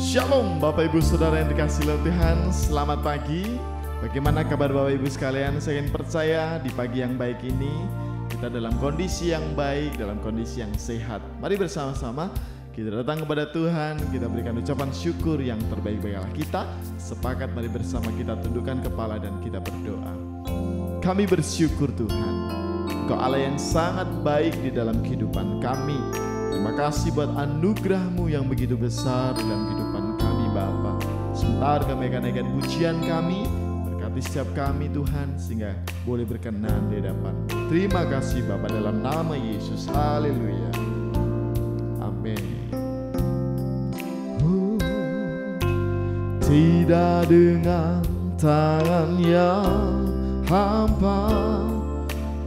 Shalom Bapak Ibu Saudara yang dikasihi oleh Tuhan, selamat pagi. Bagaimana kabar Bapak Ibu sekalian? Saya ingin percaya di pagi yang baik ini kita dalam kondisi yang baik, dalam kondisi yang sehat. Mari bersama-sama kita datang kepada Tuhan, kita berikan ucapan syukur yang terbaik bagi Allah kita. Sepakat mari bersama kita tundukkan kepala dan kita berdoa. Kami bersyukur Tuhan, Engkau Allah yang sangat baik di dalam kehidupan kami. Terima kasih buat anugerah-Mu yang begitu besar dalam kehidupan kami Bapa. Sebentar kami akan naikkan pujian kami, berkati setiap kami Tuhan, sehingga boleh berkenan di hadapan-Mu. Terima kasih Bapa dalam nama Yesus. Haleluya. Amin. Tidak dengan tangan yang hampa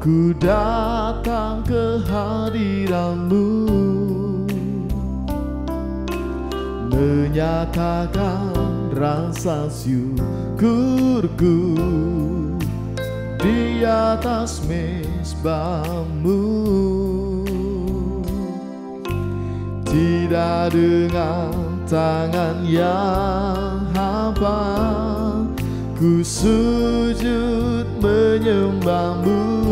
ku datang ke hadirat-Mu, menyatakan rasa syukurku di atas mezbah-Mu. Tidak dengan tangan yang hampa ku sujud menyembah-Mu,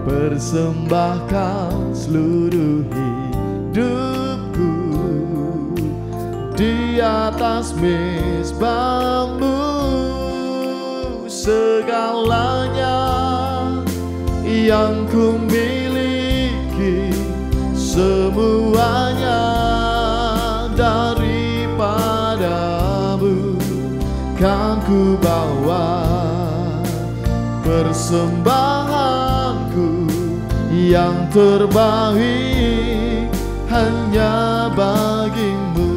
persembahkan seluruh hidupku di atas mezbah-Mu. Segalanya yang ku miliki, semuanya daripada-Mu kan ku bawa. Persembahanku yang terbaik hanya bagi-Mu.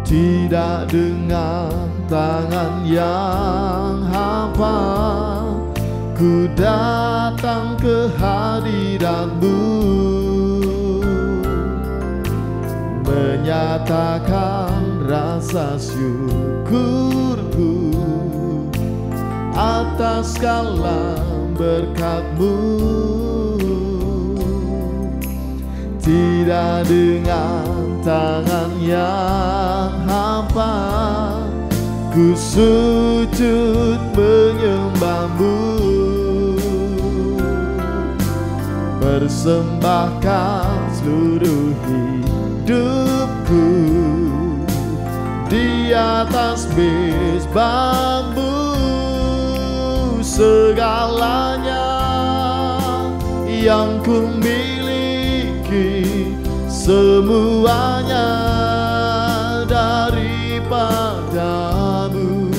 Tidak dengan tangan yang hampa ku datang ke hadirat-Mu, menyatakan rasa syukurku atas segala berkat-Mu. Tidak dengan tangan yang hampa ku sujud menyembah-Mu, persembahkan seluruh hidupku di atas mezbah-Mu. Segalanya yang ku miliki, semuanya daripada-Mu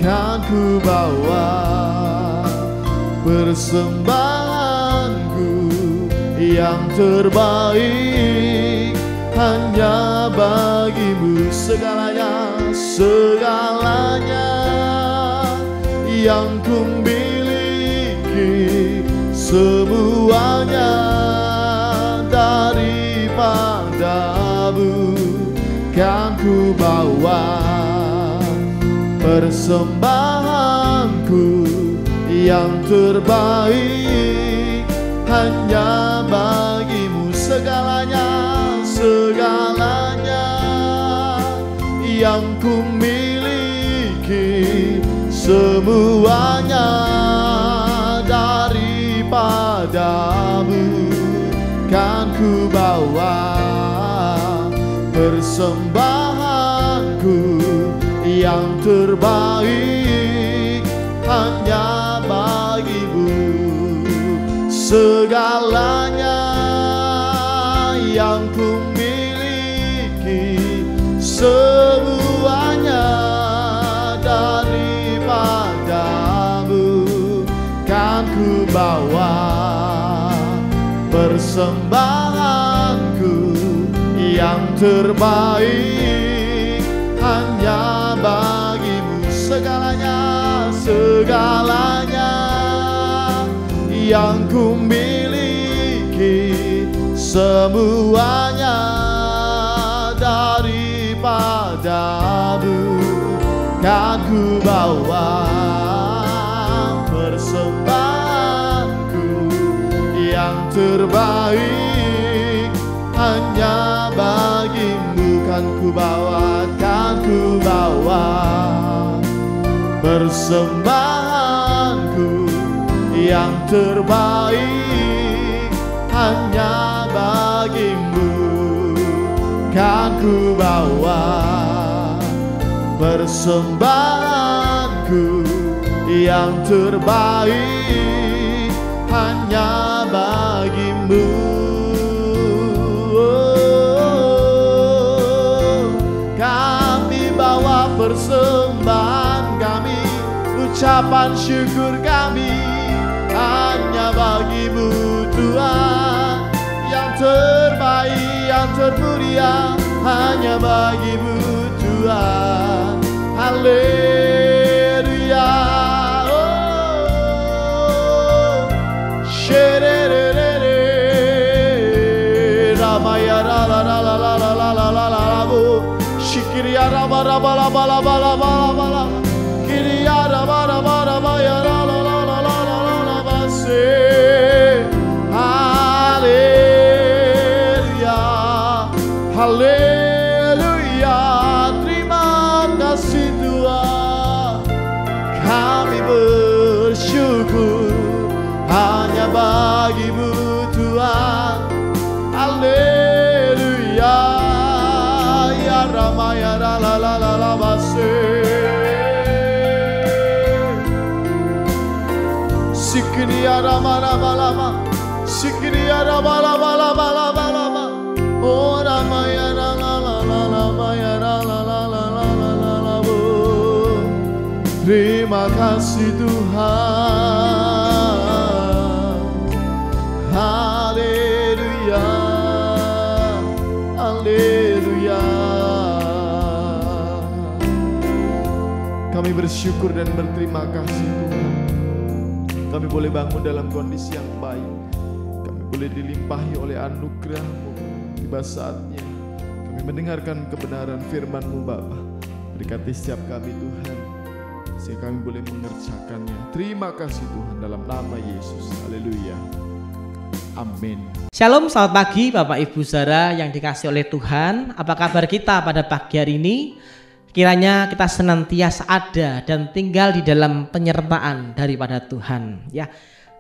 kan ku bawa. Persembahanku yang terbaik hanya bagi-Mu. Segalanya yang ku miliki, semuanya daripada-Mu kan ku bawa. Persembahanku yang terbaik hanya bagi-Mu. Segalanya yang ku miliki, semuanya daripada-Mu kan ku bawa. Persembahanku yang terbaik hanya bagi-Mu. Segalanya yang ku miliki, semuanya daripada-Mu kan ku bawa. Persembahanku yang terbaik hanya bagi-Mu. Segalanya yang ku miliki, semuanya daripada-Mu kan ku bawa. Persembahanku terbaik hanya bagimu. Kan ku bawa persembahanku yang terbaik hanya bagimu. Kan ku bawa persembahanku yang terbaik hanya bagimu. Kami bawa persembahan kami, ucapan syukur kami hanya bagimu Tuhan. Yang terbaik, yang termulia hanya bagimu Tuhan. Haleluya. Oh, shererere ramaya la la la la la la la la la la bu shikiriya raba raba raba raba raba raba kiriya raba raba raba ya la la la la la la la base. Haleluya, haleluya. Terima kasih Tuhan, kami bersyukur hanya bagimu Tuhan. Haleluya, ya Rama ya la la la la base. Sikriya Rama Rama Rama, Sikriya Rama Rama Rama Rama Rama. Oh Rama ya la la la la Rama ya la la la la la la la la. Terima kasih Tuhan. Haleluya, haleluya. Kami bersyukur dan berterima kasih Tuhan. Kami boleh bangun dalam kondisi yang baik. Kami boleh dilimpahi oleh anugerah-Mu. Tiba saatnya kami mendengarkan kebenaran firman-Mu Bapa. Berkati setiap kami Tuhan, sehingga kami boleh mengerjakannya. Terima kasih Tuhan, dalam nama Yesus. Haleluya, amin. Shalom, selamat pagi Bapak Ibu Saudara yang dikasihi oleh Tuhan. Apa kabar kita pada pagi hari ini? Kiranya kita senantiasa ada dan tinggal di dalam penyertaan daripada Tuhan. Ya,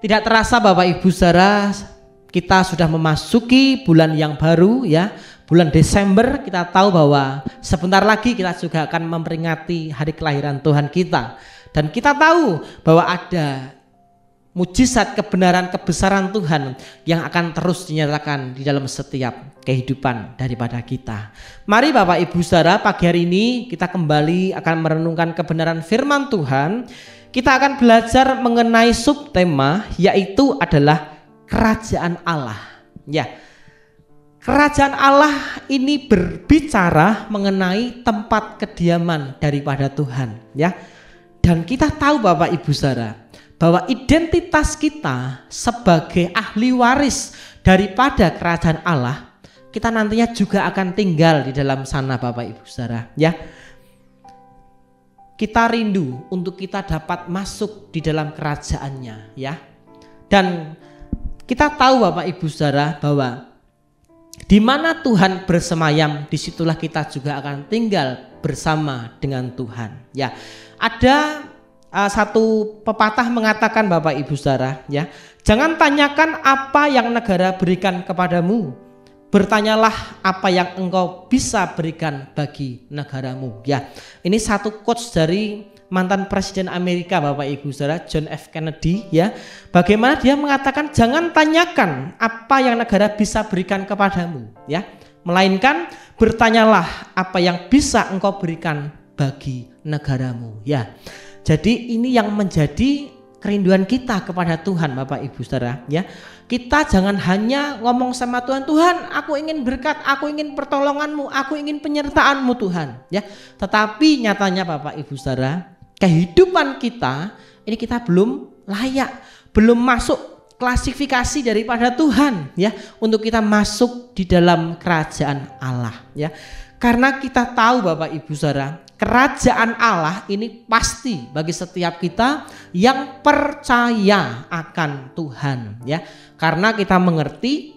tidak terasa Bapak Ibu Saudara, kita sudah memasuki bulan yang baru ya. Bulan Desember, kita tahu bahwa sebentar lagi kita juga akan memperingati hari kelahiran Tuhan kita. Dan kita tahu bahwa ada mujizat kebenaran kebesaran Tuhan yang akan terus dinyatakan di dalam setiap kehidupan daripada kita. Mari Bapak Ibu Saudara, pagi hari ini kita kembali akan merenungkan kebenaran firman Tuhan. Kita akan belajar mengenai subtema, yaitu adalah kerajaan Allah. Ya, kerajaan Allah ini berbicara mengenai tempat kediaman daripada Tuhan. Ya, dan kita tahu Bapak Ibu Saudara, bahwa identitas kita sebagai ahli waris daripada kerajaan Allah, kita nantinya juga akan tinggal di dalam sana Bapak Ibu Saudara ya. Kita rindu untuk kita dapat masuk di dalam kerajaannya ya. Dan kita tahu Bapak Ibu Saudara bahwa di mana Tuhan bersemayam, disitulah kita juga akan tinggal bersama dengan Tuhan ya. Ada satu pepatah mengatakan Bapak Ibu Saudara ya, jangan tanyakan apa yang negara berikan kepadamu, bertanyalah apa yang engkau bisa berikan bagi negaramu ya. Ini satu quotes dari mantan Presiden Amerika Bapak Ibu Saudara, John F. Kennedy ya. Bagaimana dia mengatakan jangan tanyakan apa yang negara bisa berikan kepadamu ya, melainkan bertanyalah apa yang bisa engkau berikan bagi negaramu ya. Jadi ini yang menjadi kerinduan kita kepada Tuhan Bapak Ibu Saudara ya. Kita jangan hanya ngomong sama Tuhan, Tuhan aku ingin berkat, aku ingin pertolonganmu, aku ingin penyertaanmu Tuhan ya. Tetapi nyatanya Bapak Ibu Saudara, kehidupan kita ini kita belum layak, belum masuk klasifikasi daripada Tuhan ya, untuk kita masuk di dalam kerajaan Allah ya. Karena kita tahu Bapak Ibu Saudara, kerajaan Allah ini pasti bagi setiap kita yang percaya akan Tuhan, ya. Karena kita mengerti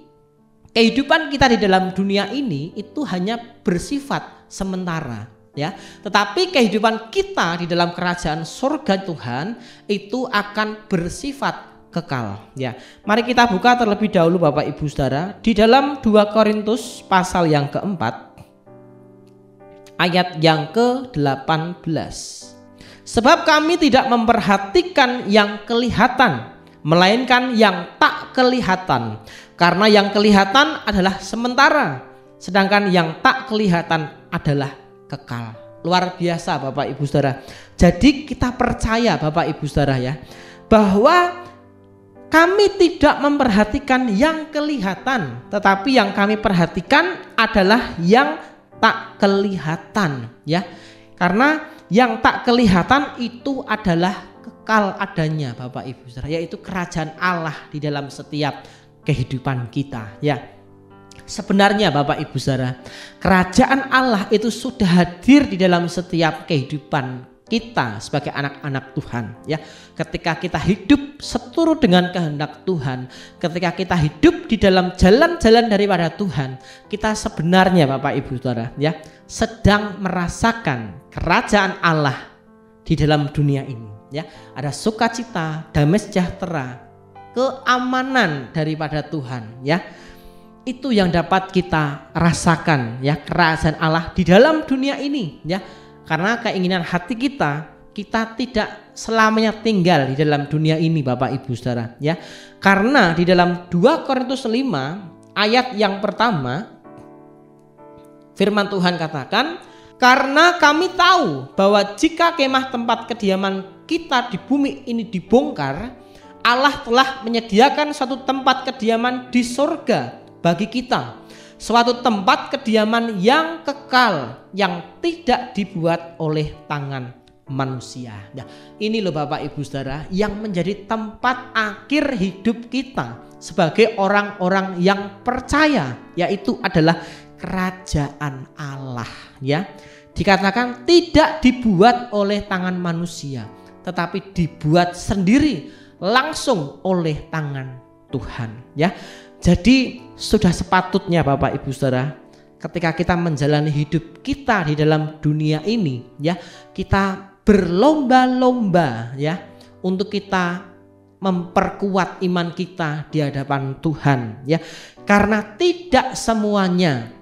kehidupan kita di dalam dunia ini itu hanya bersifat sementara, ya. Tetapi kehidupan kita di dalam kerajaan surga Tuhan itu akan bersifat kekal, ya. Mari kita buka terlebih dahulu Bapak Ibu Saudara di dalam 2 Korintus pasal yang keempat ayat yang ke-18. Sebab kami tidak memperhatikan yang kelihatan, melainkan yang tak kelihatan. Karena yang kelihatan adalah sementara, sedangkan yang tak kelihatan adalah kekal. Luar biasa Bapak Ibu Saudara. Jadi kita percaya Bapak Ibu Saudara, ya, bahwa kami tidak memperhatikan yang kelihatan, tetapi yang kami perhatikan adalah yang tak kelihatan, ya. Karena yang tak kelihatan itu adalah kekal adanya Bapak Ibu Saudara, yaitu kerajaan Allah di dalam setiap kehidupan kita, ya. Sebenarnya Bapak Ibu Saudara, kerajaan Allah itu sudah hadir di dalam setiap kehidupan kita sebagai anak-anak Tuhan, ya. Ketika kita hidup seturut dengan kehendak Tuhan, ketika kita hidup di dalam jalan-jalan daripada Tuhan, kita sebenarnya Bapak Ibu Saudara, ya, sedang merasakan kerajaan Allah di dalam dunia ini, ya. Ada sukacita, damai sejahtera, keamanan daripada Tuhan, ya. Itu yang dapat kita rasakan, ya, kerajaan Allah di dalam dunia ini, ya. Karena keinginan hati kita tidak selamanya tinggal di dalam dunia ini Bapak Ibu Saudara, ya. Karena di dalam 2 Korintus 5 ayat yang pertama firman Tuhan katakan, karena kami tahu bahwa jika kemah tempat kediaman kita di bumi ini dibongkar, Allah telah menyediakan suatu tempat kediaman di surga bagi kita, suatu tempat kediaman yang kekal, yang tidak dibuat oleh tangan manusia. Nah, ini loh Bapak Ibu Saudara yang menjadi tempat akhir hidup kita sebagai orang-orang yang percaya, yaitu adalah kerajaan Allah, ya. Dikatakan tidak dibuat oleh tangan manusia, tetapi dibuat sendiri langsung oleh tangan Tuhan, ya. Jadi sudah sepatutnya Bapak Ibu Saudara, ketika kita menjalani hidup kita di dalam dunia ini, ya, kita berlomba-lomba, ya, untuk kita memperkuat iman kita di hadapan Tuhan, ya. Karena tidak semuanya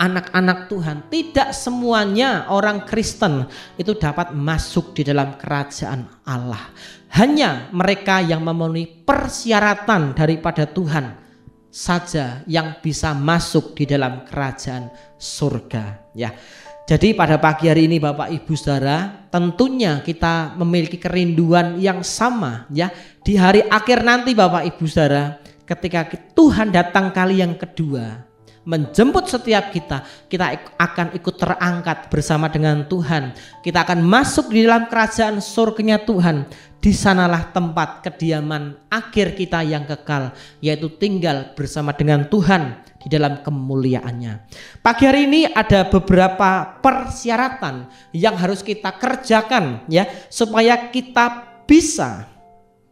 anak-anak Tuhan, tidak semuanya orang Kristen itu dapat masuk di dalam kerajaan Allah. Hanya mereka yang memenuhi persyaratan daripada Tuhan saja yang bisa masuk di dalam kerajaan surga, ya. Jadi pada pagi hari ini Bapak Ibu Saudara, tentunya kita memiliki kerinduan yang sama, ya. Di hari akhir nanti Bapak Ibu Saudara, ketika Tuhan datang kali yang kedua menjemput setiap kita akan ikut terangkat bersama dengan Tuhan. Kita akan masuk di dalam kerajaan surganya Tuhan. Di sanalah tempat kediaman akhir kita yang kekal, yaitu tinggal bersama dengan Tuhan di dalam kemuliaannya. Pagi hari ini ada beberapa persyaratan yang harus kita kerjakan, ya, supaya kita bisa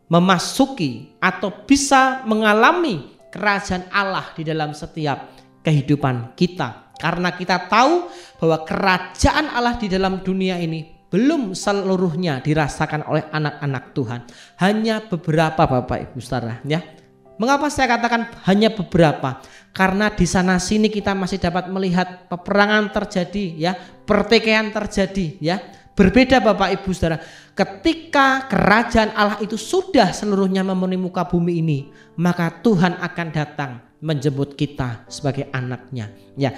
memasuki atau bisa mengalami kerajaan Allah di dalam setiap kehidupan kita. Karena kita tahu bahwa kerajaan Allah di dalam dunia ini belum seluruhnya dirasakan oleh anak-anak Tuhan. Hanya beberapa Bapak Ibu Saudara, ya. Mengapa saya katakan hanya beberapa? Karena di sana sini kita masih dapat melihat peperangan terjadi, ya, pertikaian terjadi, ya. Berbeda Bapak Ibu Saudara, ketika kerajaan Allah itu sudah seluruhnya memenuhi muka bumi ini, maka Tuhan akan datang menjemput kita sebagai anaknya, ya.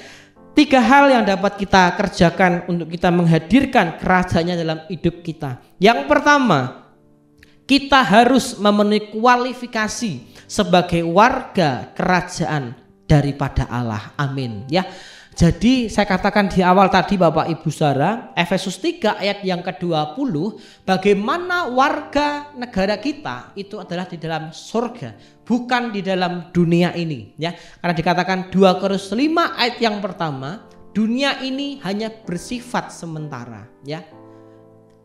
3 hal yang dapat kita kerjakan untuk kita menghadirkan kerajaannya dalam hidup kita. Yang pertama, kita harus memenuhi kualifikasi sebagai warga kerajaan daripada Allah. Amin, ya. Jadi saya katakan di awal tadi Bapak Ibu Saudara, Efesus 3 ayat yang ke-20, bagaimana warga negara kita itu adalah di dalam surga, bukan di dalam dunia ini, ya. Karena dikatakan 2 Korintus 5 ayat yang pertama, dunia ini hanya bersifat sementara, ya.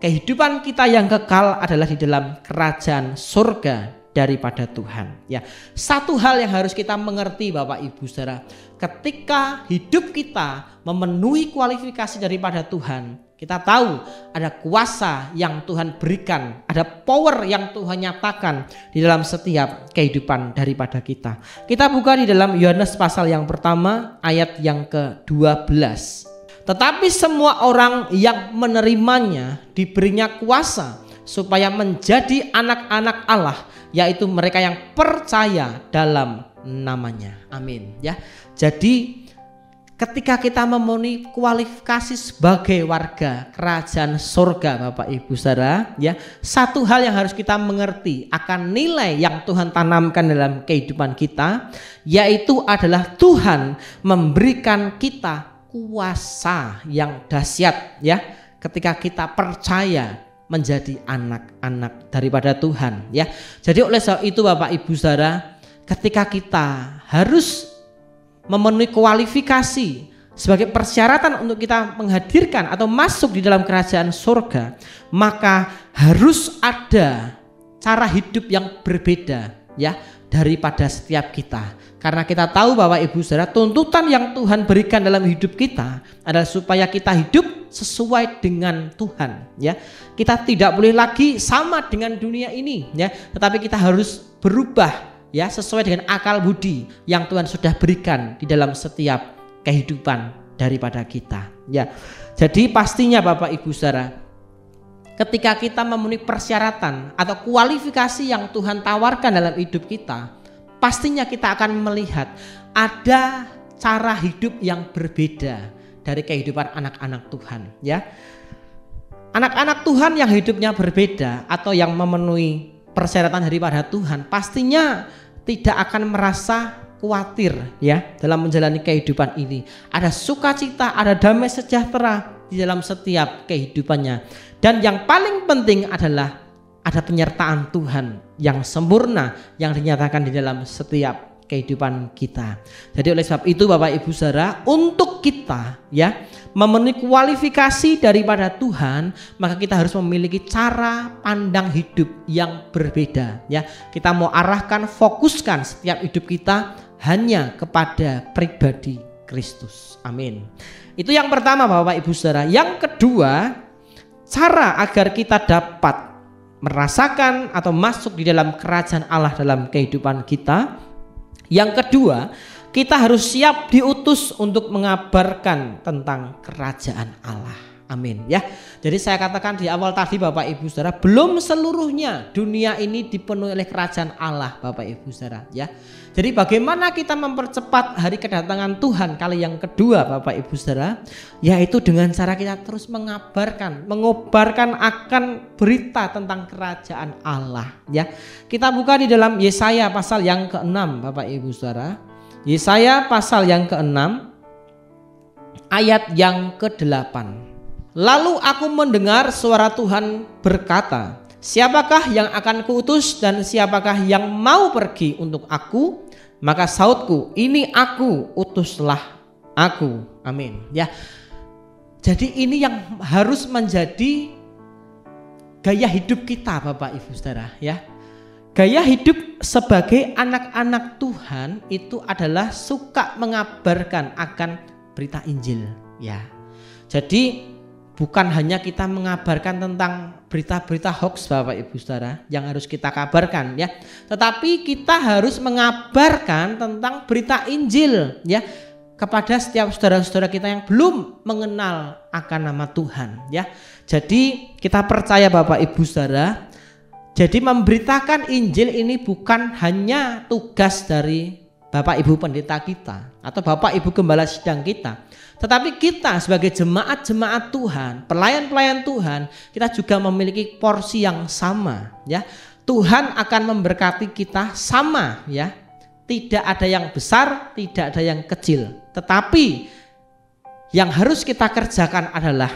Kehidupan kita yang kekal adalah di dalam kerajaan surga daripada Tuhan, ya. Satu hal yang harus kita mengerti Bapak Ibu Saudara, ketika hidup kita memenuhi kualifikasi daripada Tuhan, kita tahu ada kuasa yang Tuhan berikan, ada power yang Tuhan nyatakan di dalam setiap kehidupan daripada kita. Kita buka di dalam Yohanes pasal yang pertama ayat yang ke-12. Tetapi semua orang yang menerimanya diberinya kuasa supaya menjadi anak-anak Allah, yaitu mereka yang percaya dalam namanya. Amin, ya. Jadi ketika kita memenuhi kualifikasi sebagai warga kerajaan surga Bapak Ibu Saudara, ya, satu hal yang harus kita mengerti akan nilai yang Tuhan tanamkan dalam kehidupan kita, yaitu adalah Tuhan memberikan kita kuasa yang dahsyat, ya, ketika kita percaya menjadi anak-anak daripada Tuhan, ya. Jadi oleh sebab itu Bapak Ibu Saudara, ketika kita harus memenuhi kualifikasi sebagai persyaratan untuk kita menghadirkan atau masuk di dalam kerajaan surga, maka harus ada cara hidup yang berbeda, ya, daripada setiap kita. Karena kita tahu Bapak Ibu Saudara, tuntutan yang Tuhan berikan dalam hidup kita adalah supaya kita hidup sesuai dengan Tuhan, ya. Kita tidak boleh lagi sama dengan dunia ini, ya, tetapi kita harus berubah, ya, sesuai dengan akal budi yang Tuhan sudah berikan di dalam setiap kehidupan daripada kita, ya. Jadi pastinya Bapak Ibu Saudara, ketika kita memenuhi persyaratan atau kualifikasi yang Tuhan tawarkan dalam hidup kita, pastinya kita akan melihat ada cara hidup yang berbeda dari kehidupan anak-anak Tuhan, ya. Anak-anak Tuhan yang hidupnya berbeda atau yang memenuhi persyaratan daripada Tuhan pastinya tidak akan merasa khawatir, ya, dalam menjalani kehidupan ini. Ada sukacita, ada damai sejahtera di dalam setiap kehidupannya. Dan yang paling penting adalah ada penyertaan Tuhan yang sempurna yang dinyatakan di dalam setiap kehidupan kita. Jadi oleh sebab itu Bapak Ibu Saudara, untuk kita, ya, memenuhi kualifikasi daripada Tuhan, maka kita harus memiliki cara pandang hidup yang berbeda, ya. Kita mau arahkan, fokuskan setiap hidup kita hanya kepada pribadi Kristus. Amin. Itu yang pertama Bapak Ibu Saudara. Yang kedua, cara agar kita dapat merasakan atau masuk di dalam kerajaan Allah dalam kehidupan kita. Yang kedua, kita harus siap diutus untuk mengabarkan tentang kerajaan Allah. Amin, ya. Jadi saya katakan di awal tadi Bapak Ibu Saudara, belum seluruhnya dunia ini dipenuhi oleh kerajaan Allah Bapak Ibu Saudara, ya. Jadi bagaimana kita mempercepat hari kedatangan Tuhan kali yang kedua Bapak Ibu Saudara, yaitu dengan cara kita terus mengabarkan, mengobarkan akan berita tentang kerajaan Allah, ya. Kita buka di dalam Yesaya pasal yang ke-6 Bapak Ibu Saudara. Yesaya pasal yang ke-6 ayat yang ke-8. Lalu aku mendengar suara Tuhan berkata, siapakah yang akan kuutus dan siapakah yang mau pergi untuk aku? Maka sautku, ini aku, utuslah aku. Amin, ya. Jadi ini yang harus menjadi gaya hidup kita Bapak Ibu Saudara, ya. Gaya hidup sebagai anak-anak Tuhan itu adalah suka mengabarkan akan berita Injil, ya. Jadi bukan hanya kita mengabarkan tentang berita-berita hoax Bapak Ibu Saudara yang harus kita kabarkan, ya, tetapi kita harus mengabarkan tentang berita Injil, ya, kepada setiap saudara-saudara kita yang belum mengenal akan nama Tuhan, ya. Jadi kita percaya Bapak Ibu Saudara, jadi memberitakan Injil ini bukan hanya tugas dari Bapak Ibu pendeta kita atau Bapak Ibu gembala sidang kita, tetapi kita sebagai jemaat-jemaat Tuhan, pelayan-pelayan Tuhan, kita juga memiliki porsi yang sama, ya. Tuhan akan memberkati kita sama, ya. Tidak ada yang besar, tidak ada yang kecil. Tetapi yang harus kita kerjakan adalah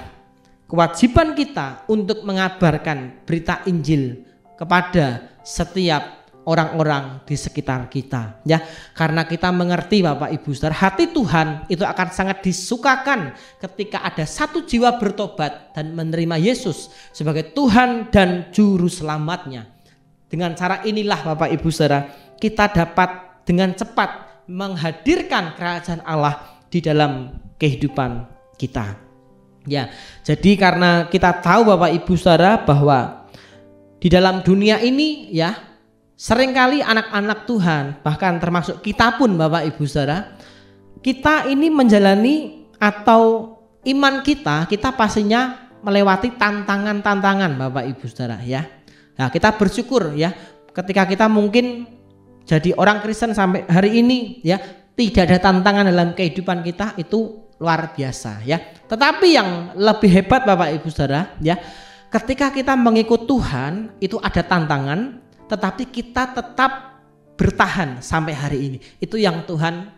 kewajiban kita untuk mengabarkan berita Injil kepada setiap orang-orang di sekitar kita, ya. Karena kita mengerti Bapak Ibu Saudara, hati Tuhan itu akan sangat disukakan ketika ada satu jiwa bertobat dan menerima Yesus sebagai Tuhan dan juru selamatnya. Dengan cara inilah Bapak Ibu Saudara, kita dapat dengan cepat menghadirkan kerajaan Allah di dalam kehidupan kita. Ya, jadi karena kita tahu Bapak Ibu Saudara bahwa di dalam dunia ini, ya, seringkali anak-anak Tuhan, bahkan termasuk kita pun Bapak Ibu Saudara, kita ini menjalani atau iman kita pastinya melewati tantangan-tantangan Bapak Ibu Saudara, ya. Nah, kita bersyukur, ya, ketika kita mungkin jadi orang Kristen sampai hari ini, ya, tidak ada tantangan dalam kehidupan kita, itu luar biasa, ya. Tetapi yang lebih hebat Bapak Ibu Saudara, ya, ketika kita mengikut Tuhan itu ada tantangan, tetapi kita tetap bertahan sampai hari ini. Itu yang Tuhan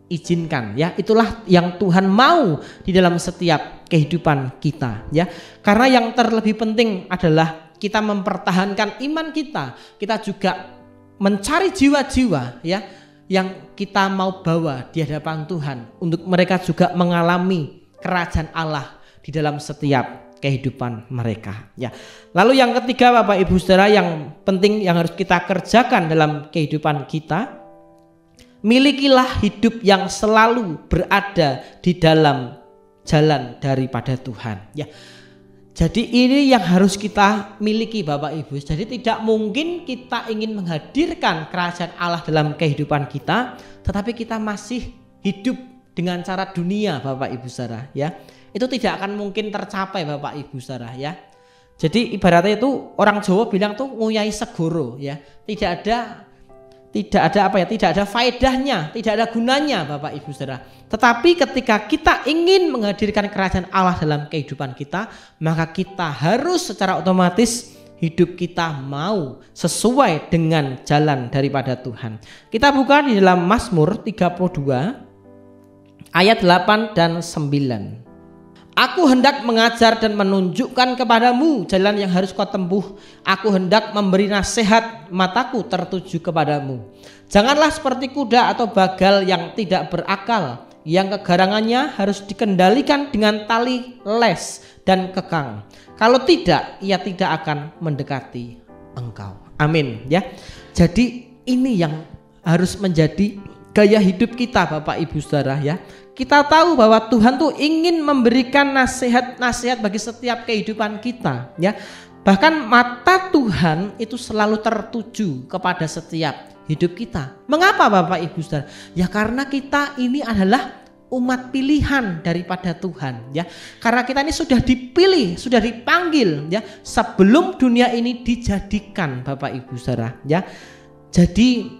izinkan, ya. Itulah yang Tuhan mau di dalam setiap kehidupan kita, ya. Karena yang terlebih penting adalah kita mempertahankan iman kita. Kita juga mencari jiwa-jiwa, ya, yang kita mau bawa di hadapan Tuhan untuk mereka juga mengalami kerajaan Allah di dalam setiap kehidupan mereka, ya. Lalu yang ketiga Bapak Ibu Saudara yang penting yang harus kita kerjakan dalam kehidupan kita, milikilah hidup yang selalu berada di dalam jalan daripada Tuhan, ya. Jadi ini yang harus kita miliki Bapak Ibu. Jadi tidak mungkin kita ingin menghadirkan kerajaan Allah dalam kehidupan kita, tetapi kita masih hidup dengan cara dunia Bapak Ibu Saudara, ya. Itu tidak akan mungkin tercapai Bapak Ibu Saudara, ya. Jadi ibaratnya itu orang Jawa bilang tuh nguyai segoro, ya. Tidak ada faedahnya, tidak ada gunanya Bapak Ibu Saudara. Tetapi ketika kita ingin menghadirkan kerajaan Allah dalam kehidupan kita, maka kita harus secara otomatis hidup kita mau sesuai dengan jalan daripada Tuhan. Kita buka di dalam Mazmur 32 ayat 8 dan 9. Aku hendak mengajar dan menunjukkan kepadamu jalan yang harus kau tempuh. Aku hendak memberi nasihat, mataku tertuju kepadamu. Janganlah seperti kuda atau bagal yang tidak berakal, yang kegarangannya harus dikendalikan dengan tali les dan kekang. Kalau tidak, ia tidak akan mendekati engkau. Amin, ya. Jadi ini yang harus menjadi gaya hidup kita Bapak Ibu Saudara, ya. Kita tahu bahwa Tuhan tuh ingin memberikan nasihat-nasihat bagi setiap kehidupan kita, ya. Bahkan mata Tuhan itu selalu tertuju kepada setiap hidup kita. Mengapa Bapak Ibu Saudara? Ya karena kita ini adalah umat pilihan daripada Tuhan, ya. Karena kita ini sudah dipilih, sudah dipanggil, ya, sebelum dunia ini dijadikan Bapak Ibu Saudara, ya. Jadi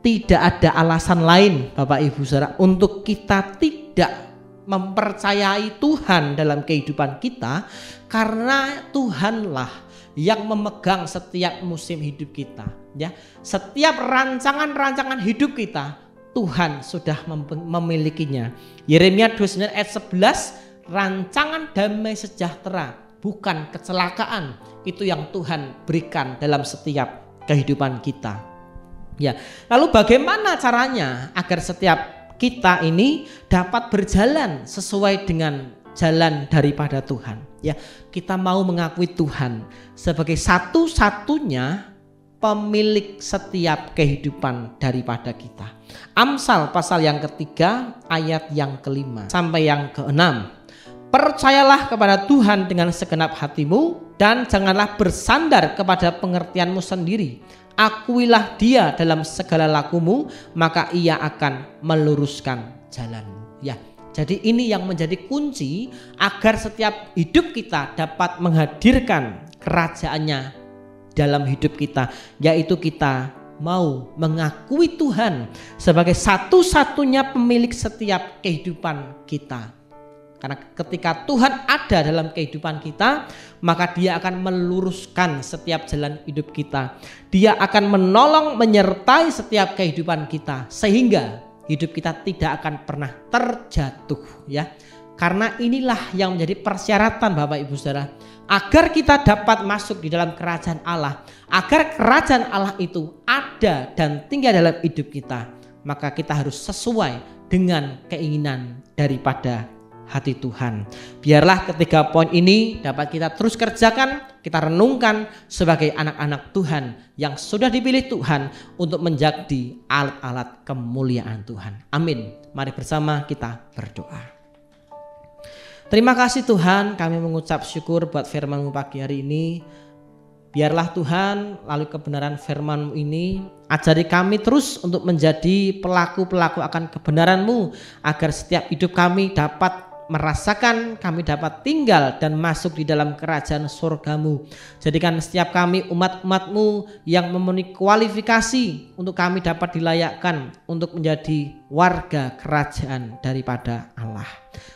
tidak ada alasan lain Bapak Ibu Saudara untuk kita tidak mempercayai Tuhan dalam kehidupan kita, karena Tuhanlah yang memegang setiap musim hidup kita, ya. Setiap rancangan-rancangan hidup kita Tuhan sudah memilikinya. Yeremia 29 ayat 11, rancangan damai sejahtera bukan kecelakaan, itu yang Tuhan berikan dalam setiap kehidupan kita. Ya, lalu bagaimana caranya agar setiap kita ini dapat berjalan sesuai dengan jalan daripada Tuhan? Ya, kita mau mengakui Tuhan sebagai satu-satunya pemilik setiap kehidupan daripada kita. Amsal pasal yang ketiga ayat yang kelima sampai yang keenam. Percayalah kepada Tuhan dengan segenap hatimu dan janganlah bersandar kepada pengertianmu sendiri. Akuilah Dia dalam segala lakumu, maka Ia akan meluruskan jalanmu. Ya, jadi ini yang menjadi kunci agar setiap hidup kita dapat menghadirkan kerajaannya dalam hidup kita, yaitu kita mau mengakui Tuhan sebagai satu-satunya pemilik setiap kehidupan kita. Karena ketika Tuhan ada dalam kehidupan kita, maka Dia akan meluruskan setiap jalan hidup kita. Dia akan menolong, menyertai setiap kehidupan kita, sehingga hidup kita tidak akan pernah terjatuh, ya. Karena inilah yang menjadi persyaratan Bapak Ibu Saudara. agar kita dapat masuk di dalam kerajaan Allah, agar kerajaan Allah itu ada dan tinggal dalam hidup kita, maka kita harus sesuai dengan keinginan daripada hati Tuhan. Biarlah ketiga poin ini dapat kita terus kerjakan, kita renungkan sebagai anak-anak Tuhan yang sudah dipilih Tuhan untuk menjadi alat-alat kemuliaan Tuhan. Amin. Mari bersama kita berdoa. Terima kasih Tuhan, kami mengucap syukur buat firman-Mu pagi hari ini. Biarlah Tuhan, lalu kebenaran firman-Mu ini ajari kami terus untuk menjadi pelaku-pelaku akan kebenaran-Mu, agar setiap hidup kami dapat merasakan, kami dapat tinggal dan masuk di dalam kerajaan surga-Mu. Jadikan setiap kami umat-umat-Mu yang memenuhi kualifikasi untuk kami dapat dilayakkan untuk menjadi warga kerajaan daripada Allah.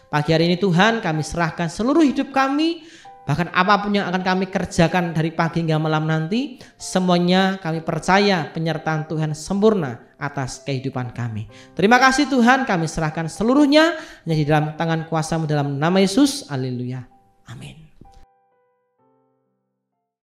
Pagi hari ini Tuhan, kami serahkan seluruh hidup kami, bahkan apapun yang akan kami kerjakan dari pagi hingga malam nanti, semuanya kami percaya penyertaan Tuhan sempurna atas kehidupan kami. Terima kasih Tuhan, kami serahkan seluruhnya hanya di dalam tangan kuasa-Mu dalam nama Yesus. Haleluya. Amin.